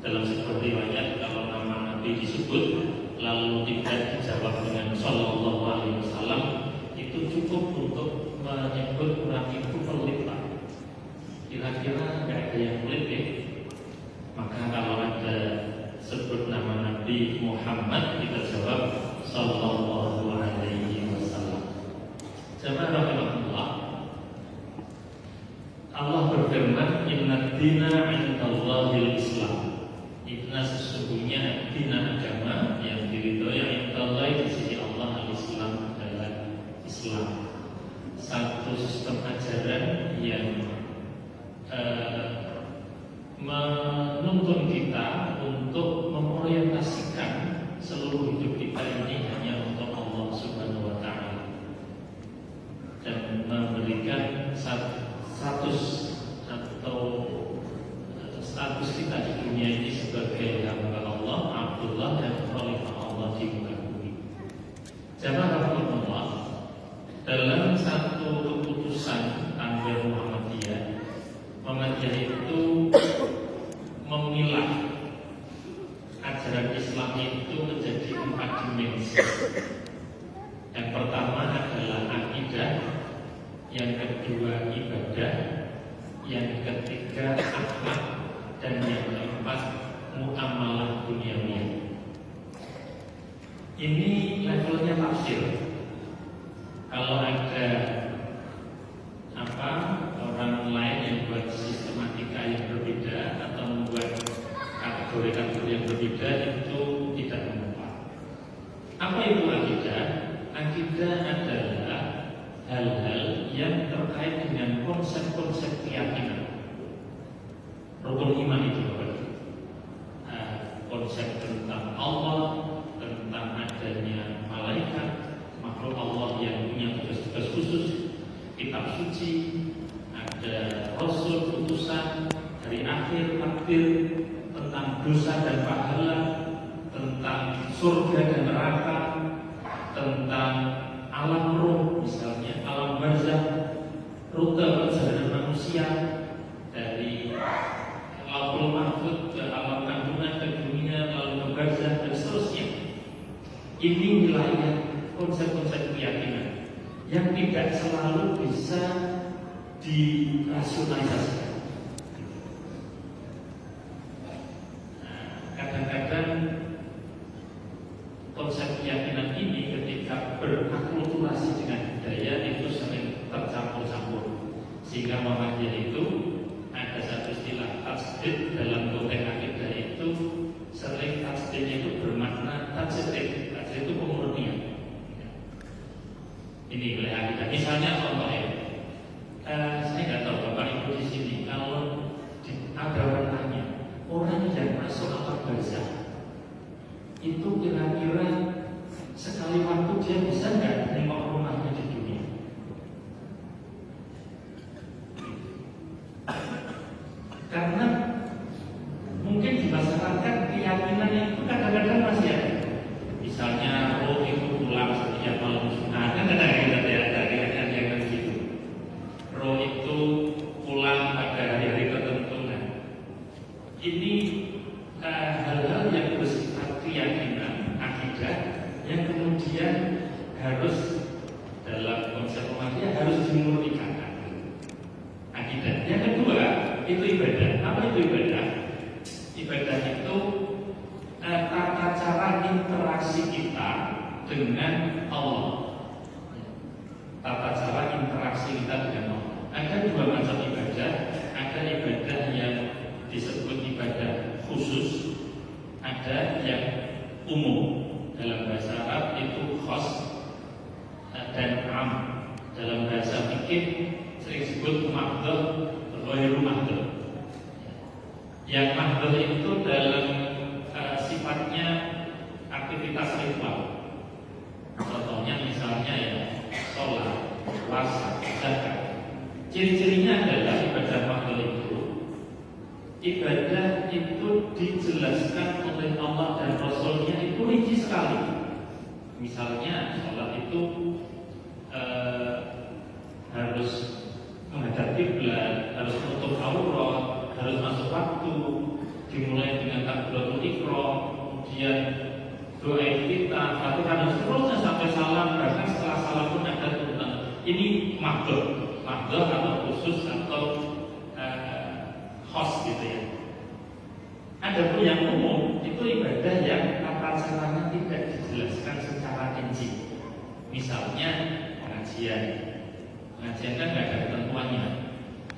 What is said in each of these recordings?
Dalam sebuah riwayat kalau nama Nabi disebut lalu tidak dijawab dengan Sallallahu Alaihi Wasallam, itu cukup untuk menyebut orang itu pelit Pak. Kira-kira nggak ada yang pelit ya? Maka kalau ada sebut nama Nabi Muhammad, kita jawab Sallallahu Alaihi Wasallam. Jamaah rahimahullah, Allah berfirman, Inna dina 'indallahil Islam. Inna sesungguhnya dina agama yang diridhoi Allah di sisi Allah al-Islam adalah Islam. Satu sistem ajaran yang menuntun kita untuk memorientasikan seluruh hidup kita ini hanya untuk Allah Subhanahu wa Ta'ala, dan memberikan status kita di dunia ini sebagai hamba Allah, Abdullah dan Khalifah Allah di muka bumi. Jamaah rahimahullah, dalam satu keputusan Amir Muhammadiyah itu memilah ajaran Islam itu menjadi 4 dimensi. Yang pertama adalah akidah, yang kedua ibadah, yang ketiga akhlak, dan yang keempat muamalah duniawi. Ini levelnya tafsir. Kalau ada orang lain yang buat sistematika yang berbeda atau membuat kategori-kategori yang berbeda, itu tidak mempan. Apa itu akidah? Akidah adalah hal-hal yang terkait dengan konsep-konsep keyakinan. Rukun iman itu konsep tentang Allah, tentang adanya malaikat, makhluk Allah yang punya tugas-tugas khusus, kitab suci, ada rasul, utusan, dari akhir takdir, tentang dosa dan pahala, tentang surga dan neraka, tentang alam roh, misalnya alam barzakh, rute perjalanan manusia dari Lauhul Mahfuz ke alam kandungan, ke dunia, lalu ke barzakh dan seterusnya. Ini wilayah konsep-konsep keyakinan yang tidak selalu bisa dirasionalisasikan. Kadang-kadang konsep keyakinan ini ketika berakulturasi dengan budaya itu sering tercampur-campur, sehingga Muhammadiyah itu ada satu istilah tajdid dalam konteks akidah itu sering tajdidnya itu bermakna tajdid. Tajdid itu pemurnian. Ini wilayah akidah. Misalnya contoh ya, saya nggak tahu Bapak Ibu di sini, kalau ada orang tanya orang yang masuk alam barzakh itu kira-kira sekali waktu dia bisa nggak nengok rumahnya di dunia? Karena mungkin di masyarakat keyakinannya itu kadang-kadang masih ada. Misalnya roh itu pulang setiap malam Jumat, kan ada yang gitu. Roh itu pulang pada hari-hari tertentu. Nah, ini hal-hal yang bersifat keyakinan, akidah, yang kemudian harus dalam konsep Muhammadiyah harus dimurnikan. Akidah. Yang kedua itu ibadah. Apa itu ibadah? Ibadah itu tata cara interaksi kita dengan Allah. Tata cara interaksi kita dengan Allah. Ada dua macam ibadah. Ada ibadah yang disebut ibadah khusus, ada yang umum. Dalam bahasa Arab itu khas dan am. Dalam bahasa fikih sering disebut mahdhah, ghairu mahdhah. Yang mahdhah itu dalam sifatnya aktivitas ritual. Contohnya misalnya ya sholat, puasa, zakat. Ciri-cirinya adalah ibadah mahdhah ibadah itu dijelaskan oleh Allah dan Rasulnya itu rinci sekali. Misalnya sholat itu harus menghadap kiblat, harus menutup aurat, harus masuk waktu, dimulai dengan Al-Fatihah dan seterusnya sampai salam, bahkan setelah salam pun ada tuntutan. Ini mahdoh atau khusus atau khos gitu ya. Ada pun yang umum itu ibadah yang tata caranya tidak dijelaskan secara rinci. Misalnya pengajian kan nggak ada ketentuannya,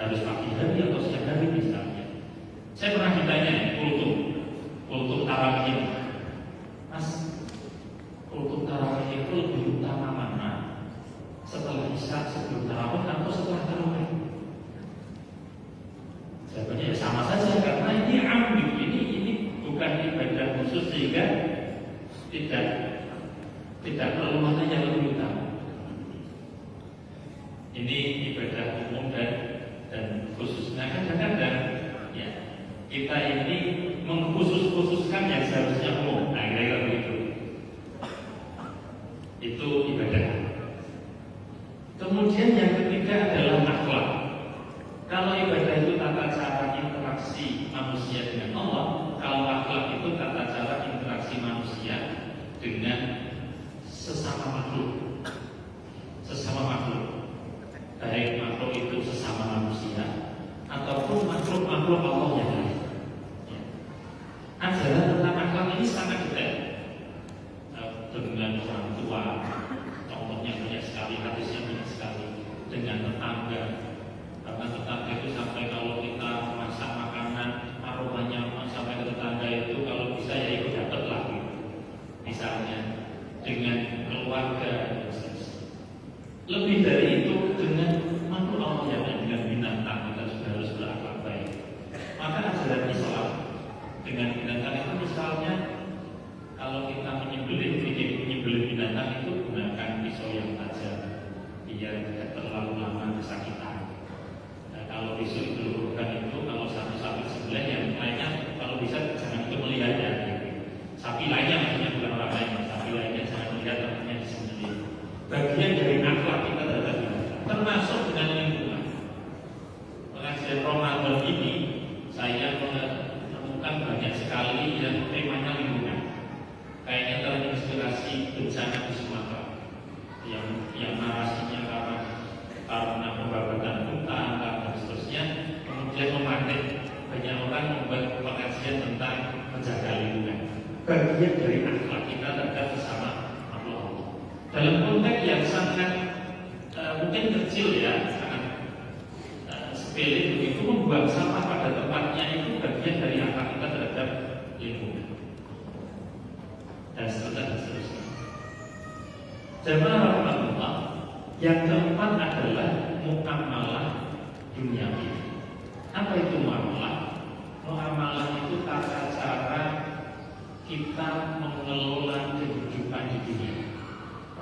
harus pagi hari atau siang hari misalnya. Saya pernah ditanya kultum tarawih, Mas, kultum tarawih itu lebih utama mana? Setelah isya sebelum tarawih atau setelah tarawih? Jawabannya ya sama saja, karena ini ambil ini bukan ibadah khusus sehingga tidak perlu mana yang lebih utama. Ini ibadah umum dan khususnya kadang-kadang ya kita ini mengkhususkan yang seharusnya umum. Nah, kira-kira begitu. Itu ibadah. Kemudian yang ketiga adalah akhlak. Kalau ibadah itu tata cara interaksi manusia dengan Allah, kalau akhlak itu tata cara interaksi manusia dengan sesama makhluk. Baik makhluk itu sesama manusia ataupun makhluk Allah yang lain. Ajaran tentang akhlak ini sangat detail. Dengan orang tua, contohnya banyak sekali, hadisnya banyak sekali. Dengan tetangga, karena tetangga itu sampai kalau kita masak makanan aromanya sampai ke tetangga itu kalau bisa ya ikut dapat lagi. Misalnya dengan keluarga, lebih dari itu dengan makhluk Allah yang lain, dengan binatang kita juga harus berakhlak baik. Maka ajaran Islam dengan binatang itu misalnya kalau kita menyembelih binatang itu gunakan pisau yang tajam biar tidak terlalu lama kesakitan. Nah, kalau pisau itu bukan itu, kalau satu sapi sebelah yang lainnya kalau bisa jangan itu melihatnya. Sapi lainnya maksudnya bukan orang lain, sapi lainnya jangan melihat namanya disembelih. Bagian dari akhlak kita terhadap binatang, termasuk dengan lingkungan. Pengajian Ramadan ini saya menemukan banyak sekali yang temanya lingkungan. Kayaknya terinspirasi bencana di Sumatera yang narasinya karena pembakaran hutan dan seterusnya, kemudian memakai banyak orang membuat pengajian tentang menjaga lingkungan. Bagian dari akhlak kita terhadap sesama makhluk Allah. Dalam konteks yang sangat mungkin kecil ya, sangat sepele begitu, membuang sampah pada tempatnya itu bagian dari akhlak kita terhadap lingkungan. Dan seterusnya. Jamaah rahmatullah, yang keempat adalah muamalah duniawi. Apa itu muamalah? Muamalah itu tata cara kita mengelola kehidupan di dunia.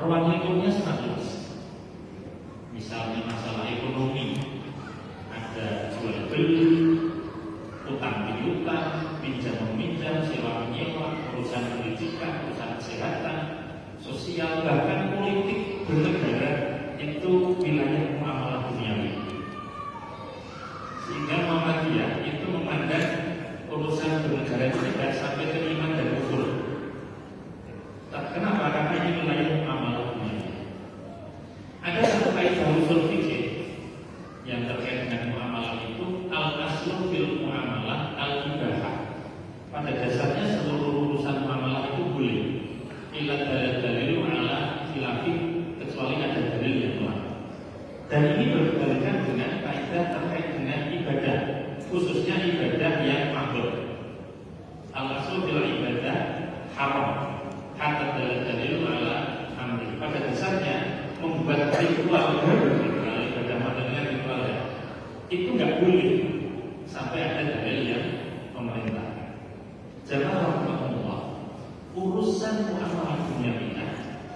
Ruang lingkupnya sangat luas. Misalnya masalah ekonomi, ada jual beli, utang piutang, pinjam meminjam, sewa menyewa, urusan pendidikan, urusan kesehatan, sosial, bahkan politik bernegara itu wilayah muamalah duniawi. Sehingga Muhammadiyah itu memandang urusan bernegara itu tidak sampai ke iman dan kufur. Kenapa? Karena ini wilayah muamalah duniawi. Ada satu kaidah usul fikih yang terkait dengan muamalah itu, al-aslu fil muamalah al-ibahah. Pada dasarnya seluruh urusan muamalah itu boleh. Illa dalil ala khilafi, kecuali ada dalil yang melarang. Dan ini berbalikan dengan kaidah terkait dengan ibadah, khususnya ibadah yang makruh. Al-aslu fil ibadah haram. Hatta dalil ala amri. Pada dasarnya membuat ritual ibadah dengan ritual itu nggak boleh sampai ada dalil yang memerintahkan. Jamaah rahmatullah, urusan muamalah dunia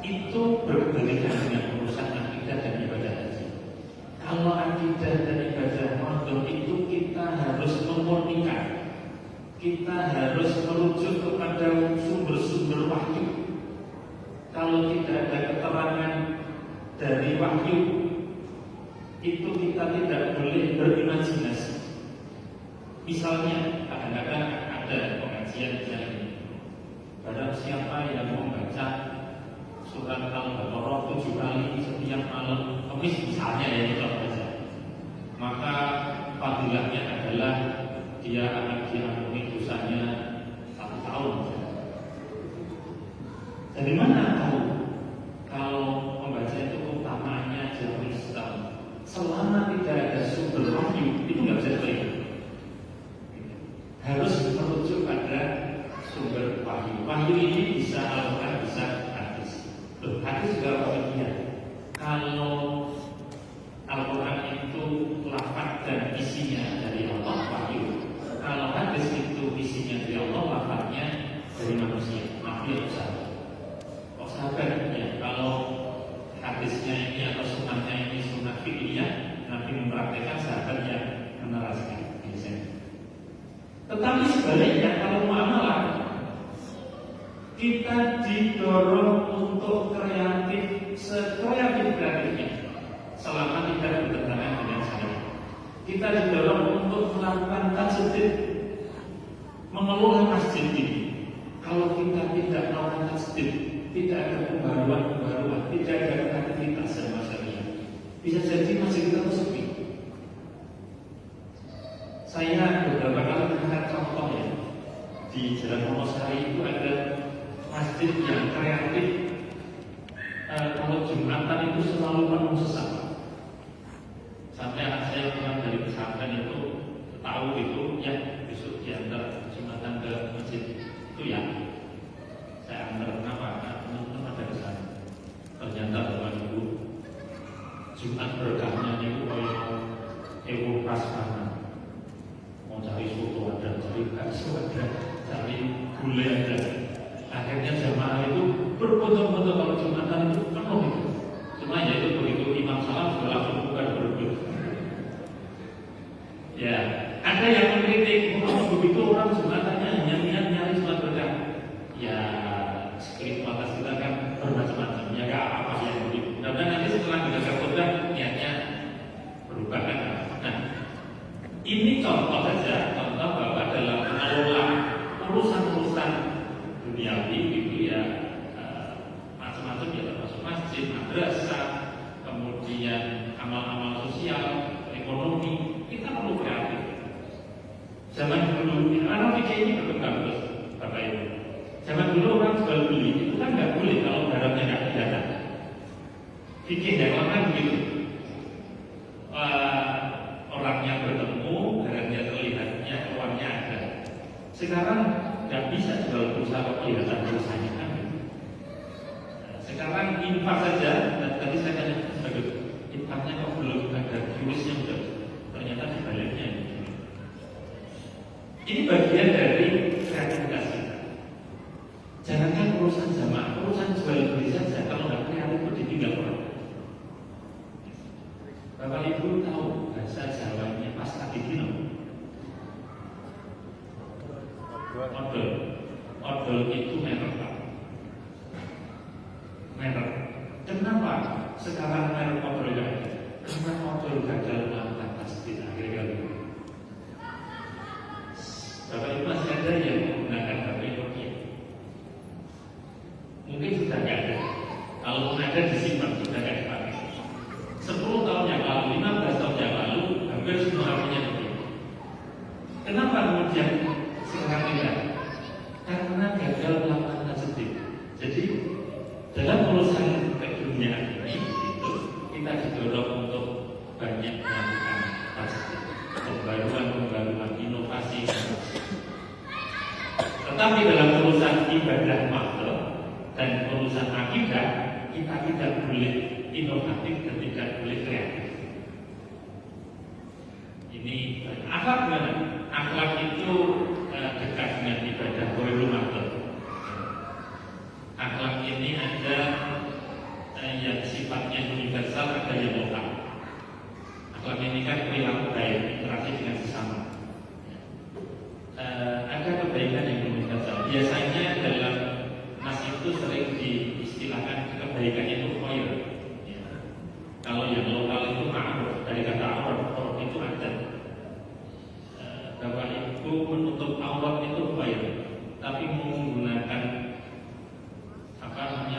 itu berbeda dengan urusan akidah dan ibadah haji. Kalau akidah dan ibadah makhluk itu kita harus memurnikan, kita harus merujuk kepada sumber-sumber wahyu. Kalau tidak ada keterangan dari wahyu, itu kita tidak boleh berimajinasi. Misalnya kadang-kadang ada pengajian misalnya, barang siapa yang membaca surat Al-Baqarah 7 kali setiap malam Kamis misalnya ya itu saja, maka fadilahnya adalah dia akan diampuni dosanya 1 tahun. Dari mana tahu kalau membaca itu utamanya jauh Islam? Selama tidak ada sumber wahyu itu nggak bisa diterima. Harus merujuk pada sumber wahyu. Wahyu ini bisa Al-Quran, bisa hadis. Hadis juga demikian. Kalau Al-Quran itu lafaz dan isinya dari Allah, wahyu. Kalau hadis itu isinya dari Allah, lafaznya dari manusia, makhluk sahabat. Kok sahabat ya? Kalau hadisnya ini atau sunnahnya ini sunnah fiqhiyah, Nabi mempraktikkan, sahabat yang meneraskan biasanya. Tetapi sebaliknya kalau muamalah, kita didorong untuk kreatif, sekreatif-kreatifnya selama tidak bertentangan dengan syariat. Kita didorong untuk melakukan tajdid, mengelola masjid ini. Kalau kita tidak melakukan tajdid, tidak ada pembaruan, tidak ada kreativitas dan syariat, bisa jadi masjid kita sepi. Saya beberapa kali melihat contoh ya, di Jalan Wonosari itu ada masjid yang kreatif. Kalau Jumatan itu selalu penuh sesak. Sampai anak saya pulang dari pesantren itu tahu itu ya, besok diantar Jumatan ke masjid itu ya. Saya antar kenapa? Karena teman-teman ada ke sana. Ternyata Bapak Ibu Jumat berkahnya itu kayak prasmanan. Mau cari soto ada, cari bakso ada, cari gulai ada. Akhirnya jamaah itu berbondong-bondong kalau Jumatan itu penuh itu. Cuma ya itu begitu imam salam sudah langsung bukan berbondong. Ya, ada yang mengkritik, begitu orang Jumatannya hanya niat nyari Jumat berkah. Ya, spiritualitas kita kan bermacam-macam. Ya gak apa-apa yang begitu. Mudah-mudahan nanti setelah belajar khotbah niatnya berubah kan. Nah, ini contoh saja, contoh bahwa dalam mengelola urusan-urusan duniawi itu ya macam-macam ya, termasuk masjid, madrasah, kemudian amal-amal sosial, ekonomi, kita perlu kreatif. Zaman dulu, orang pikir ini berkembang terus, Bapak Ibu. Zaman dulu orang jual beli itu kan nggak boleh kalau barangnya nggak kelihatan. Fikih yang lama begitu. Orangnya bertemu, barangnya terlihatnya, uangnya ada. Sekarang nggak bisa jual pulsa kok kelihatan pulsanya kan. Sekarang infak saja, dan tadi saya tanya sebagai infaknya kok belum ada QRIS-nya udah. Ternyata sebaliknya. Ini bagian dari kreativitas kita. Jangankan urusan jamaah, urusan jual beli saja kalau nggak kreatif itu ditinggal orang. Bapak Ibu tahu bahasa Jawanya pasca dino? Odol itu merek Pak. Merek. Kenapa sekarang merek odol gak ada? Karena odol gagal melakukan tasbih akhir kali. Bapak Ibu masih ada yang menggunakan HP Nokia? Mungkin sudah nggak ada. Kalau ada disimpan sudah nggak dipakai. 10 tahun yang lalu, 15 tahun yang lalu, hampir semua HP-nya Nokia. Kenapa kemudian sekarang tidak? Karena gagal melakukan tasbih. Jadi dalam urusan keduniaan ini itu kita didorong untuk banyak melakukan tasbih, pembaruan, inovasi. Tetapi dalam urusan ibadah makhluk dan urusan akidah, kita tidak boleh inovatif dan tidak boleh kreatif. Ini akhlak mana? Akhlak itu dekat dengan ibadah makhluk. Akhlak ini ada yang sifatnya universal, ada yang lokal. Akhlak ini kan perilaku baik, interaksi dengan sesama. Ada kebaikan yang universal. Biasanya dalam nas itu sering diistilahkan kebaikannya itu khair. Ya. Kalau yang lokal itu ma'ruf, dari kata aurat itu ada. Bapak Ibu menutup aurat itu khair, tapi menggunakan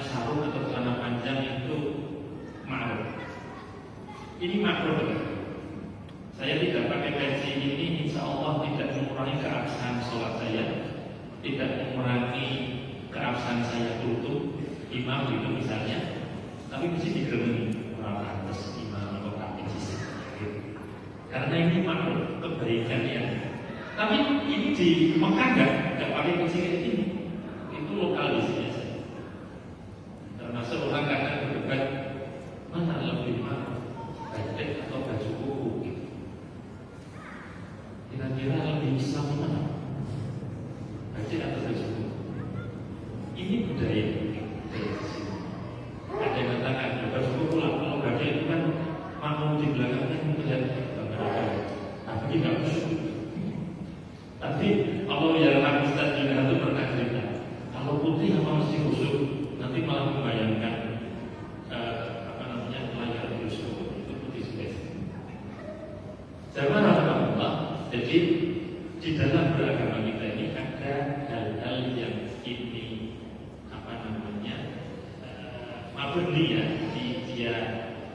sarung atau celana Ini makro. Saya tidak pakai versi ini, insya Allah tidak mengurangi keabsahan sholat saya, tidak mengurangi keabsahan saya tutup imam gitu misalnya, tapi mesti digerengi orang atas imam atau kaki sisi. Karena ini makro kebaikan ya. Tapi ini di Mekah nggak pakai kunci kayak gini. Itu lokal di sini saja. Termasuk orang kadang berdebat mana lebih mahal, batik atau baju kuku. Gitu. Kira-kira lebih Islam mana? Batik atau baju kuku? Ini budaya di sini. Ada yang katakan baju kuku lah. Kalau batik itu kan makmum di belakangnya melihat bagaimana. Tapi nggak musuh. Tapi Allah ya Ustaz juga itu pernah cerita, kalau putih apa mesti khusyuk, nanti malah membayangkan layar khusyuk itu putih spesies. Zaman Allah, jadi di dalam beragama kita ini ada hal-hal yang ini mabni ya,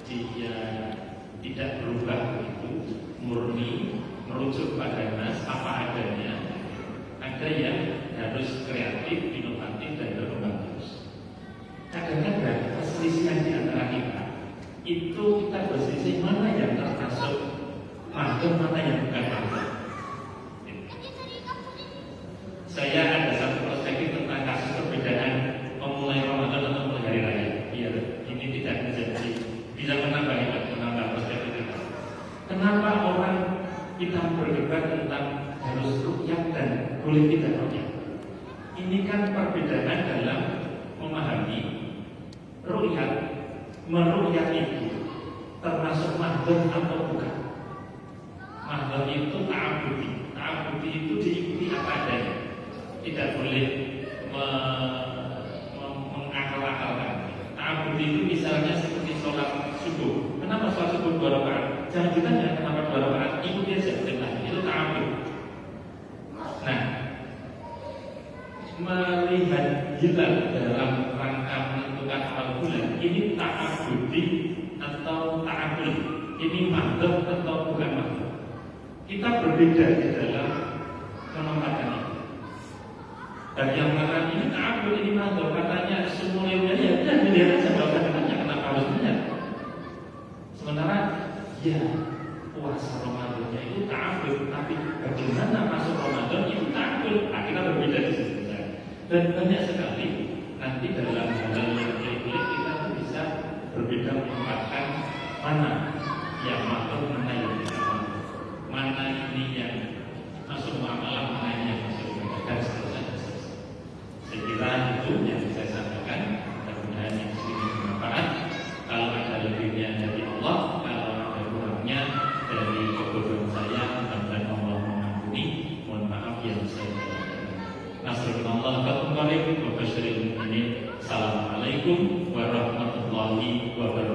dia tidak berubah itu murni. Merujuk pada nas apa adanya. Ada yang harus kreatif, inovatif dan berkembang. Kadang-kadang perselisihan di antara kita itu kita berselisih mana yang termasuk makhluk, mana yang bukan makhluk. Saya ada satu perspektif tentang kasus perbedaan memulai Ramadan atau mulai hari raya. Biar ini tidak menjadi bisa menambah perspektif kita. Kenapa orang kita berdebat tentang harus rukyat dan boleh tidak rukyat? Ini kan perbedaan dalam memahami rukyat. Merukyat itu termasuk mahdzub atau bukan? Mahdzub itu ta'abudi. Ta'abudi itu diikuti apa adanya. Tidak boleh mengakal-akalkan. Ta'abudi itu misalnya seperti sholat subuh. Kenapa sholat subuh 2 rakaat? Jangan ditanya kenapa 2 rakaat, ikuti aja perintah. Itu ta'abud. Nah, melihat hilal dalam rangka menentukan awal bulan ini ta'abudi atau ta'abud. Ini mahdzub atau bukan mahdzub? Kita berbeda di dalam menempatkan itu. Bagi yang mengatakan ini ta'abud, ini mahdzub, katanya semuanya ya udah dilihat aja bagaimana, kenapa harus dilihat. Sementara ya, puasa Ramadannya itu ta'abud, tapi bagaimana masuk Ramadan itu ta'abud. Nah, kita berbeda di sini. Dan banyak sekali nanti dalam hal yang kulit kita bisa berbeda menempatkan mana yang makhluk, mana yang tidak makhluk, mana ini yang masuk muamalah, mana ini yang masuk ibadah, dan seterusnya. Saya kira itu yang saya sampaikan. Mudah-mudahan yang sini bermanfaat. Kalau ada lebihnya dari Allah, dari kebodohan saya, mudah-mudahan Allah mengampuni. Mohon maaf yang saya Nasrullah Assalamualaikum warahmatullahi wabarakatuh.